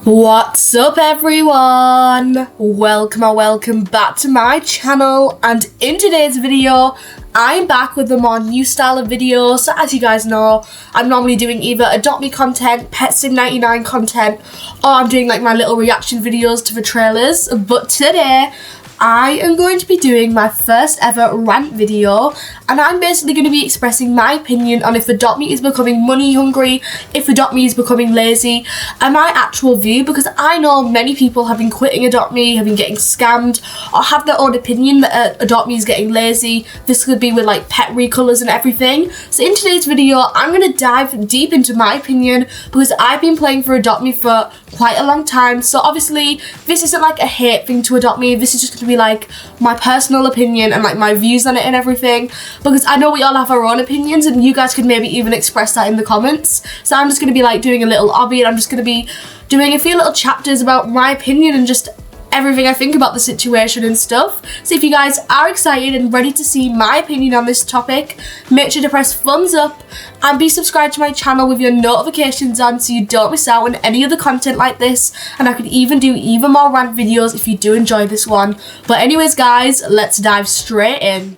What's up everyone? Welcome back to my channel, and in today's video I'm back with a more new style of videos. So as you guys know, I'm normally doing either Adopt Me content, PetSim99 content, or I'm doing like my little reaction videos to the trailers. But today I am going to be doing my first ever rant video, and I'm basically going to be expressing my opinion on if Adopt Me is becoming money hungry, if Adopt Me is becoming lazy, and my actual view, because I know many people have been quitting Adopt Me, have been getting scammed, or have their own opinion that Adopt Me is getting lazy. This could be with like pet recolors and everything. So in today's video, I'm going to dive deep into my opinion, because I've been playing for Adopt Me for quite a long time. So obviously this isn't like a hate thing to Adopt Me, this is just going to be like my personal opinion and like my views on it and everything, because I know we all have our own opinions and you guys could maybe even express that in the comments. So I'm just going to be like doing a little obby, and I'm just going to be doing a few little chapters about my opinion and just everything I think about the situation and stuff. So if you guys are excited and ready to see my opinion on this topic, make sure to press thumbs up and be subscribed to my channel with your notifications on so you don't miss out on any other content like this, and I could even do even more rant videos if you do enjoy this one. But anyways guys, let's dive straight in.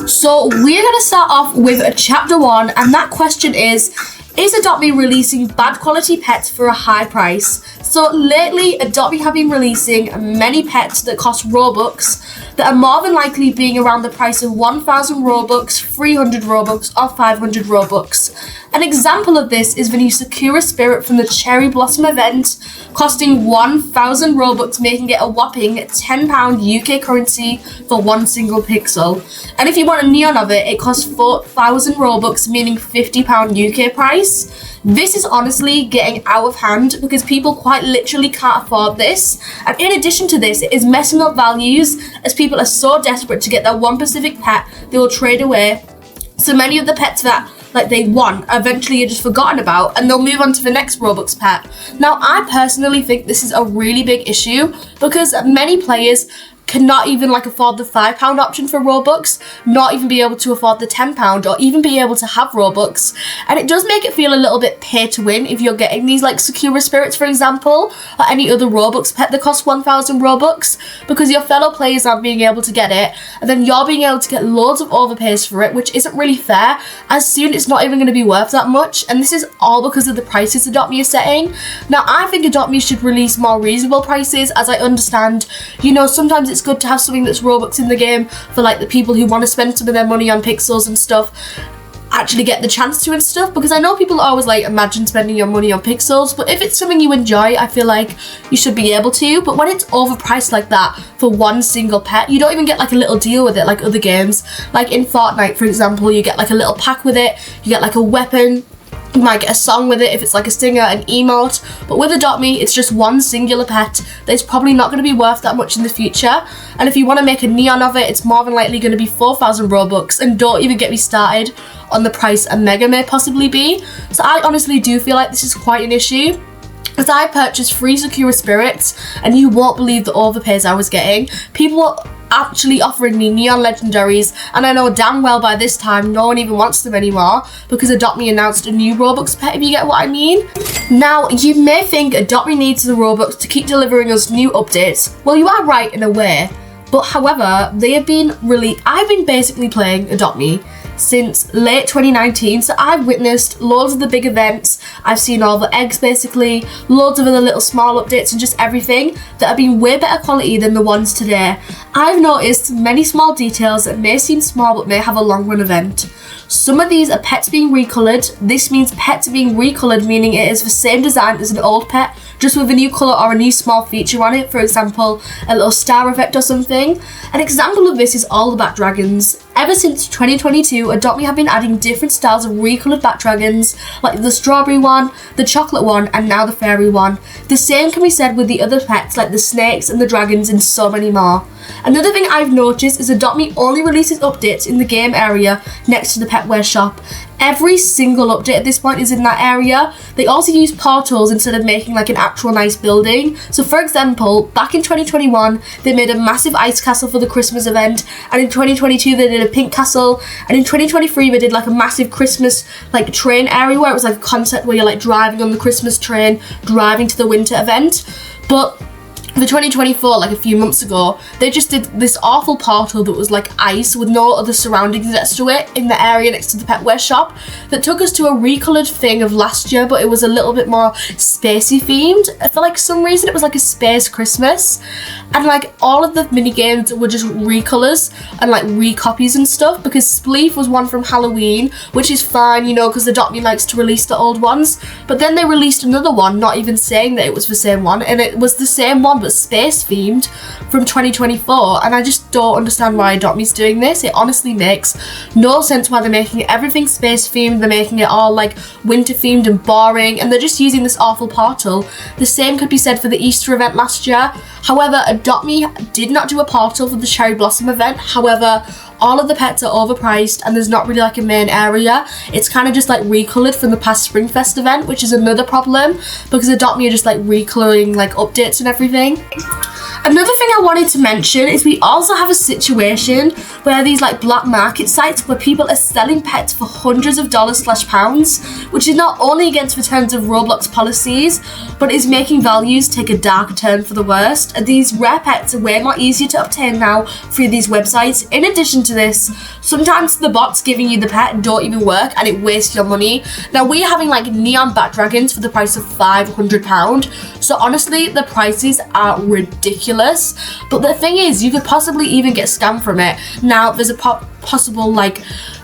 So we're going to start off with chapter 1, and that question is Adopt Me releasing bad quality pets for a high price? So lately, Adopt Me have been releasing many pets that cost Robux that are more than likely being around the price of 1,000 Robux, 300 Robux, or 500 Robux. An example of this is the new Sakura Spirit from the Cherry Blossom event, costing 1,000 Robux, making it a whopping £10 UK currency for one single pixel. And if you want a neon of it, it costs 4,000 Robux, meaning £50 UK price. This is honestly getting out of hand because people quite literally can't afford this. And in addition to this, it is messing up values as people are so desperate to get that one specific pet they will trade away. So many of the pets that they want eventually are just forgotten about, and they'll move on to the next Robux pet. Now I personally think this is a really big issue because many players cannot even afford the £5 option for Robux, not even be able to afford the £10 or even be able to have Robux. And it does make it feel a little bit pay to win if you're getting these Sakura Spirits, for example, or any other Robux pet that costs 1,000 Robux, because your fellow players aren't being able to get it, and then you're being able to get loads of overpays for it, which isn't really fair, as soon it's not even going to be worth that much. And this is all because of the prices Adopt Me is setting. Now I think Adopt Me should release more reasonable prices, as I understand, sometimes it's good to have something that's Robux in the game for the people who want to spend some of their money on pixels and stuff actually get the chance to and stuff, because I know people always imagine spending your money on pixels, but if it's something you enjoy, I feel like you should be able to. But when it's overpriced like that for one single pet, you don't even get a little deal with it like other games. Like in Fortnite, for example, you get a little pack with it, you get a weapon, you might get a song with it if it's a stinger, an emote. But with Adopt Me, it's just one singular pet that's probably not going to be worth that much in the future. And if you want to make a neon of it, it's more than likely going to be 4,000 Robux, and don't even get me started on the price a mega may possibly be. So I honestly do feel like this is quite an issue, as I purchased 3 Sakura Spirits, and you won't believe the overpays I was getting. People were actually offering me neon legendaries, and I know damn well by this time no one even wants them anymore because Adopt Me announced a new Robux pet, if you get what I mean. Now you may think Adopt Me needs the Robux to keep delivering us new updates. Well, you are right in a way, but however, they have been I've been basically playing Adopt Me since late 2019, so I've witnessed loads of the big events, I've seen all the eggs basically, loads of other little small updates and just everything that have been way better quality than the ones today. I've noticed many small details that may seem small but may have a long run event. Some of these are pets being recolored. This means pets being recolored, meaning it is the same design as an old pet, just with a new colour or a new small feature on it, for example a little star effect or something. An example of this is all the bat dragons. Ever since 2022, Adopt Me have been adding different styles of recolored bat dragons, like the strawberry one, the chocolate one, and now the fairy one. The same can be said with the other pets like the snakes and the dragons and so many more. Another thing I've noticed is Adopt Me only releases updates in the game area next to the petware shop. Every single update at this point is in that area. They also use portals instead of making like an actual nice building. So for example, back in 2021, they made a massive ice castle for the Christmas event, and in 2022 they did a pink castle, and in 2023 they did like a massive Christmas like train area where it was like a concept where you're like driving on the Christmas train, driving to the winter event. But for 2024, like a few months ago, they just did this awful portal that was like ice with no other surroundings next to it in the area next to the petware shop that took us to a recoloured thing of last year, but it was a little bit more spacey themed. For like some reason it was like a space Christmas, and like all of the mini games were just recolours and like recopies and stuff, because Spleef was one from Halloween, which is fine, you know, because Adopt Me likes to release the old ones, but then they released another one not even saying that it was the same one, and it was the same one but space themed from 2024, and I just don't understand why Adopt Me's doing this. It honestly makes no sense why they're making everything space themed. They're making it all like winter themed and boring, and they're just using this awful portal. The same could be said for the Easter event last year. However, Adopt Me did not do a portal for the Cherry Blossom event. However, all of the pets are overpriced and there's not really like a main area. It's kind of just like recoloured from the past Springfest event, which is another problem because Adopt Me are just like recolouring like updates and everything. Another thing I wanted to mention is we also have a situation where these like black market sites where people are selling pets for hundreds of dollars / pounds, which is not only against the terms of Roblox policies, but is making values take a dark turn for the worst. And these rare pets are way more easier to obtain now through these websites. In addition to this, sometimes the bots giving you the pet don't even work and it wastes your money. Now we're having like neon bat dragons for the price of £500, so honestly the prices are ridiculous. But the thing is, you could possibly even get scammed from it. Now there's a possible like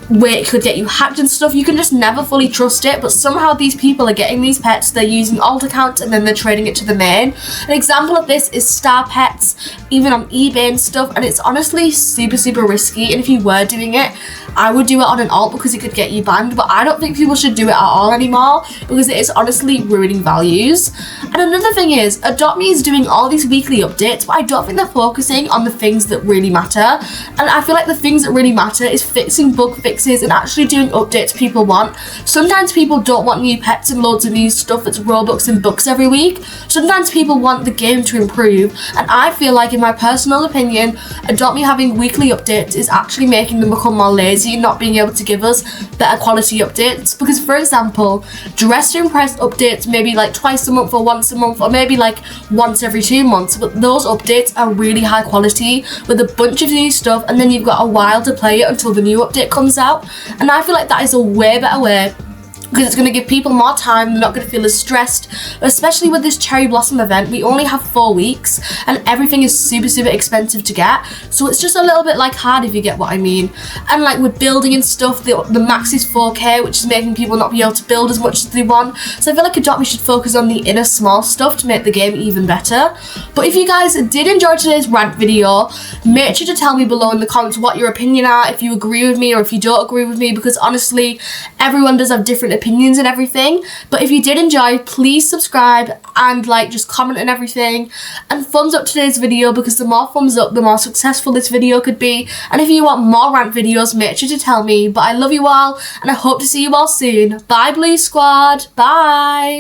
way it could get you hacked and stuff. You can just never fully trust it, but somehow these people are getting these pets, they're using alt accounts and then they're trading it to the main. An example of this is Star Pets, even on eBay and stuff, and it's honestly super risky, and if you were doing it, I would do it on an alt because it could get you banned, but I don't think people should do it at all anymore because it is honestly ruining values. And another thing is, Adopt Me is doing all these weekly updates, but I don't think they're focusing on the things that really matter. And I feel like the things that really matter is fixing bug fixes and actually doing updates people want. Sometimes people don't want new pets and loads of new stuff that's Robux and books every week. Sometimes people want the game to improve, and I feel like, in my personal opinion, Adopt Me having weekly updates is actually making them become more lazy, not being able to give us better quality updates. Because for example, Dress to Impress updates maybe like twice a month or once a month or maybe like once every 2 months, but those updates are really high quality with a bunch of new stuff, and then you've got a while to play it until the new update comes out. And I feel like that is a way better way, because it's going to give people more time, they're not going to feel as stressed. Especially with this Cherry Blossom event, we only have 4 weeks and everything is super expensive to get, so it's just a little bit like hard, if you get what I mean. And like with building and stuff, the max is 4K, which is making people not be able to build as much as they want. So I feel like Adopt Me should focus on the inner small stuff to make the game even better. But if you guys did enjoy today's rant video, make sure to tell me below in the comments what your opinion are, if you agree with me or if you don't agree with me, because honestly everyone does have different opinions and everything. But if you did enjoy, please subscribe and like just comment and everything, and thumbs up today's video, because the more thumbs up the more successful this video could be. And if you want more rant videos, make sure to tell me. But I love you all and I hope to see you all soon. Bye Blue Squad, bye.